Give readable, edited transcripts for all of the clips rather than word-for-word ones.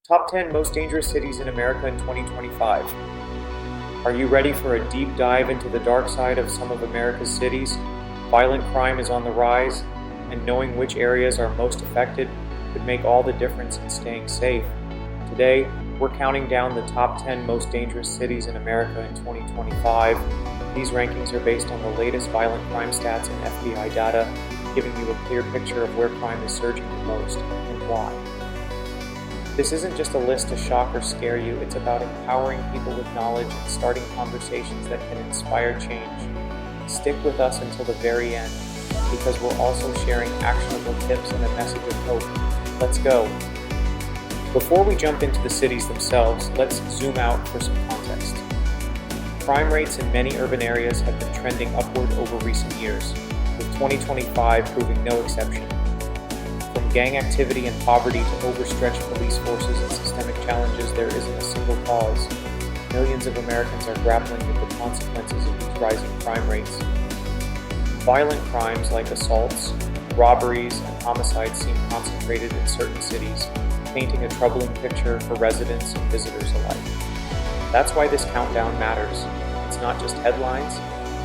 Top 10 Most Dangerous Cities in America in 2025. Are you ready for a deep dive into the dark side of some of America's cities? Violent crime is on the rise, and knowing which areas are most affected could make all the difference in staying safe. Today, we're counting down the top 10 most dangerous cities in America in 2025. These rankings are based on the latest violent crime stats and FBI data, giving you a clear picture of where crime is surging the most and why. This isn't just a list to shock or scare you, it's about empowering people with knowledge and starting conversations that can inspire change. Stick with us until the very end, because we're also sharing actionable tips and a message of hope. Let's go! Before we jump into the cities themselves, let's zoom out for some context. Crime rates in many urban areas have been trending upward over recent years, with 2025 proving no exception. From gang activity and poverty to overstretched police forces and systemic challenges, there isn't a single cause. Millions of Americans are grappling with the consequences of these rising crime rates. Violent crimes like assaults, robberies, and homicides seem concentrated in certain cities, painting a troubling picture for residents and visitors alike. That's why this countdown matters. It's not just headlines,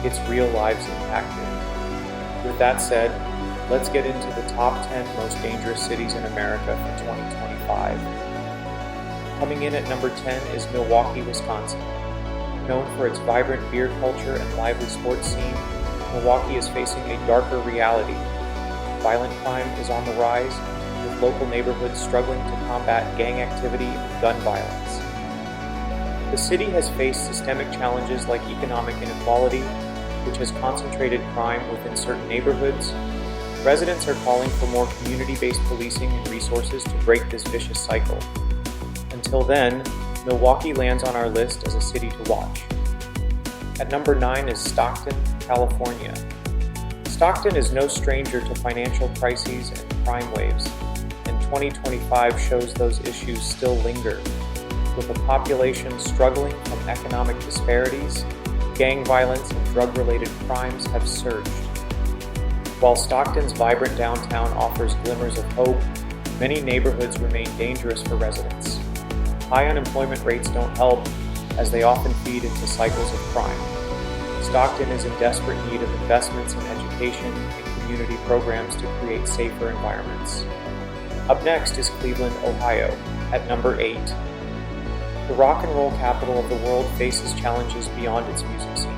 it's real lives impacted. With that said, let's get into the top 10 most dangerous cities in America for 2025. Coming in at number 10 is Milwaukee, Wisconsin. Known for its vibrant beer culture and lively sports scene, Milwaukee is facing a darker reality. Violent crime is on the rise, with local neighborhoods struggling to combat gang activity and gun violence. The city has faced systemic challenges like economic inequality, which has concentrated crime within certain neighborhoods. Residents are calling for more community-based policing and resources to break this vicious cycle. Until then, Milwaukee lands on our list as a city to watch. At number 9 is Stockton, California. Stockton is no stranger to financial crises and crime waves, and 2025 shows those issues still linger. With a population struggling from economic disparities, gang violence and drug-related crimes have surged. While Stockton's vibrant downtown offers glimmers of hope, many neighborhoods remain dangerous for residents. High unemployment rates don't help, as they often feed into cycles of crime. Stockton is in desperate need of investments in education and community programs to create safer environments. Up next is Cleveland, Ohio, at number 8. The rock and roll capital of the world faces challenges beyond its music scene.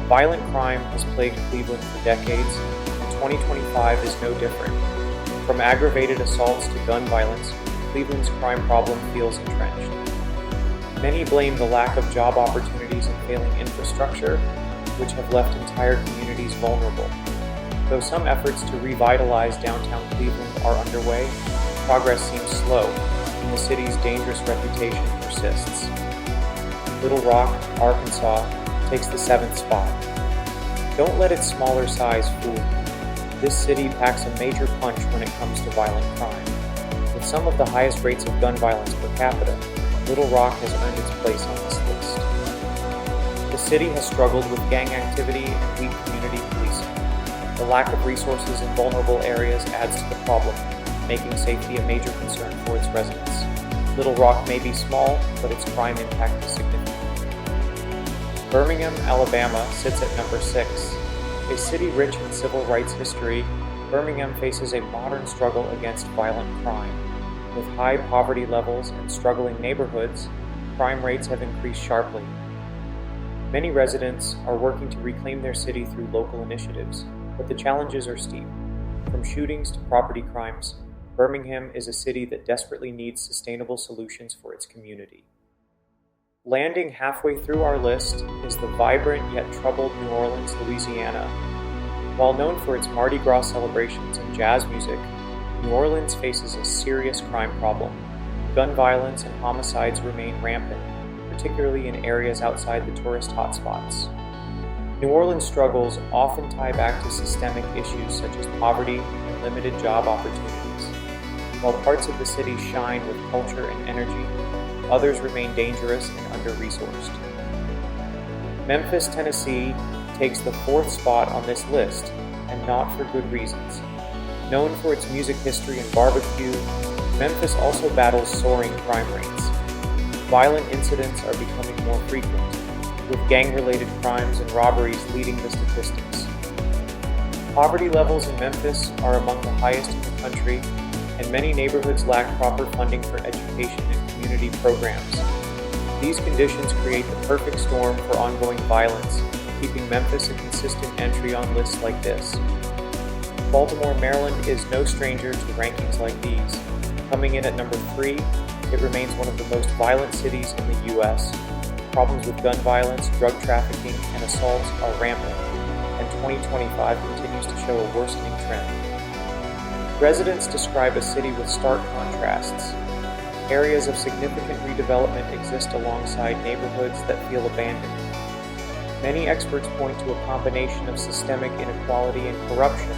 Violent crime has plagued Cleveland for decades, and 2025 is no different. From aggravated assaults to gun violence, Cleveland's crime problem feels entrenched. Many blame the lack of job opportunities and failing infrastructure, which have left entire communities vulnerable. Though some efforts to revitalize downtown Cleveland are underway, progress seems slow, and the city's dangerous reputation persists. Little Rock, Arkansas, takes the 7th spot. Don't let its smaller size fool you. This city packs a major punch when it comes to violent crime. With some of the highest rates of gun violence per capita, Little Rock has earned its place on this list. The city has struggled with gang activity and weak community policing. The lack of resources in vulnerable areas adds to the problem, making safety a major concern for its residents. Little Rock may be small, but its crime impact is significant. Birmingham, Alabama sits at number 6. A city rich in civil rights history, Birmingham faces a modern struggle against violent crime. With high poverty levels and struggling neighborhoods, crime rates have increased sharply. Many residents are working to reclaim their city through local initiatives, but the challenges are steep. From shootings to property crimes, Birmingham is a city that desperately needs sustainable solutions for its community. Landing halfway through our list is the vibrant yet troubled New Orleans, Louisiana. While known for its Mardi Gras celebrations and jazz music, New Orleans faces a serious crime problem. Gun violence and homicides remain rampant, particularly in areas outside the tourist hotspots. New Orleans' struggles often tie back to systemic issues such as poverty and limited job opportunities. While parts of the city shine with culture and energy, others remain dangerous and under-resourced. Memphis, Tennessee takes the 4th spot on this list, and not for good reasons. Known for its music history and barbecue, Memphis also battles soaring crime rates. Violent incidents are becoming more frequent, with gang-related crimes and robberies leading the statistics. Poverty levels in Memphis are among the highest in the country, and many neighborhoods lack proper funding for education and community programs. These conditions create the perfect storm for ongoing violence, keeping Memphis a consistent entry on lists like this. Baltimore, Maryland is no stranger to rankings like these. Coming in at number 3, it remains one of the most violent cities in the U.S. Problems with gun violence, drug trafficking, and assaults are rampant, and 2025 continues to show a worsening trend. Residents describe a city with stark contrasts. Areas of significant redevelopment exist alongside neighborhoods that feel abandoned. Many experts point to a combination of systemic inequality and corruption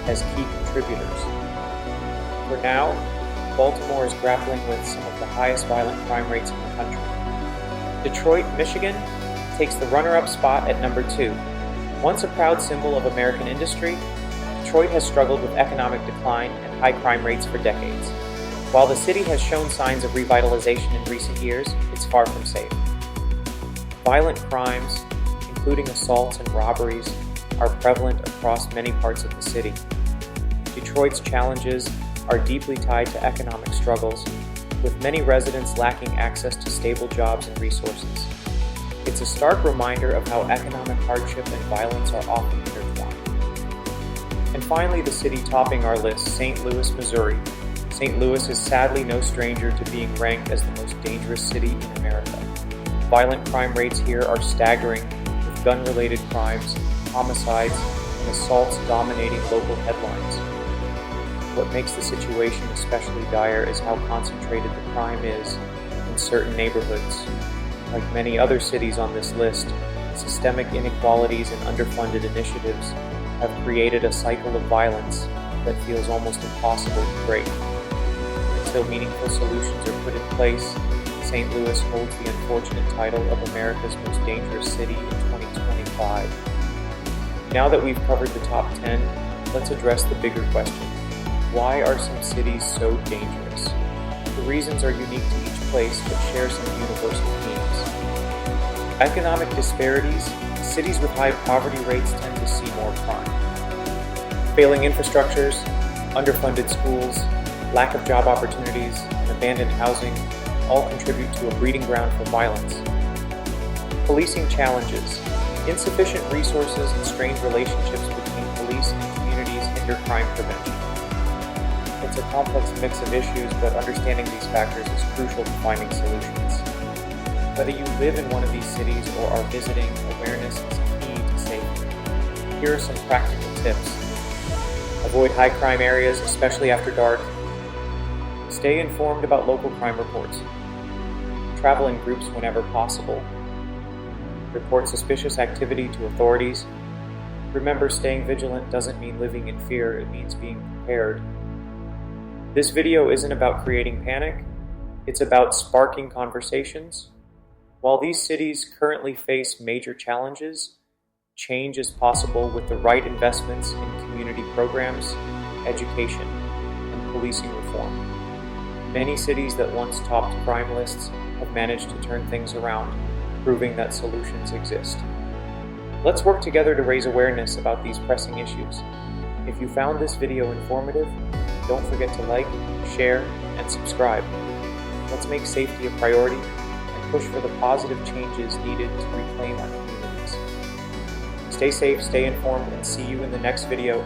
as key contributors. For now, Baltimore is grappling with some of the highest violent crime rates in the country. Detroit, Michigan takes the runner-up spot at number 2. Once a proud symbol of American industry, Detroit has struggled with economic decline and high crime rates for decades. While the city has shown signs of revitalization in recent years, it's far from safe. Violent crimes, including assaults and robberies, are prevalent across many parts of the city. Detroit's challenges are deeply tied to economic struggles, with many residents lacking access to stable jobs and resources. It's a stark reminder of how economic hardship and violence are often intertwined. And finally, the city topping our list, St. Louis, Missouri. St. Louis is sadly no stranger to being ranked as the most dangerous city in America. Violent crime rates here are staggering, with gun-related crimes, homicides, and assaults dominating local headlines. What makes the situation especially dire is how concentrated the crime is in certain neighborhoods. Like many other cities on this list, systemic inequalities and underfunded initiatives have created a cycle of violence that feels almost impossible to break. Until meaningful solutions are put in place, St. Louis holds the unfortunate title of America's most dangerous city in 2025. Now that we've covered the top 10, let's address the bigger question. Why are some cities so dangerous? The reasons are unique to each place, but share some universal themes. Economic disparities. Cities with high poverty rates tend to see more crime. Failing infrastructures, underfunded schools, lack of job opportunities, and abandoned housing all contribute to a breeding ground for violence. Policing challenges. Insufficient resources and strained relationships between police and communities hinder crime prevention. It's a complex mix of issues, but understanding these factors is crucial to finding solutions. Whether you live in one of these cities or are visiting, awareness is key to safety. Here are some practical tips. Avoid high crime areas, especially after dark. Stay informed about local crime reports. Travel in groups whenever possible. Report suspicious activity to authorities. Remember, staying vigilant doesn't mean living in fear, it means being prepared. This video isn't about creating panic, it's about sparking conversations. While these cities currently face major challenges, change is possible with the right investments in community programs, education, and policing reform. Many cities that once topped crime lists have managed to turn things around, proving that solutions exist. Let's work together to raise awareness about these pressing issues. If you found this video informative, don't forget to like, share, and subscribe. Let's make safety a priority and push for the positive changes needed to reclaim our communities. Stay safe, stay informed, and see you in the next video.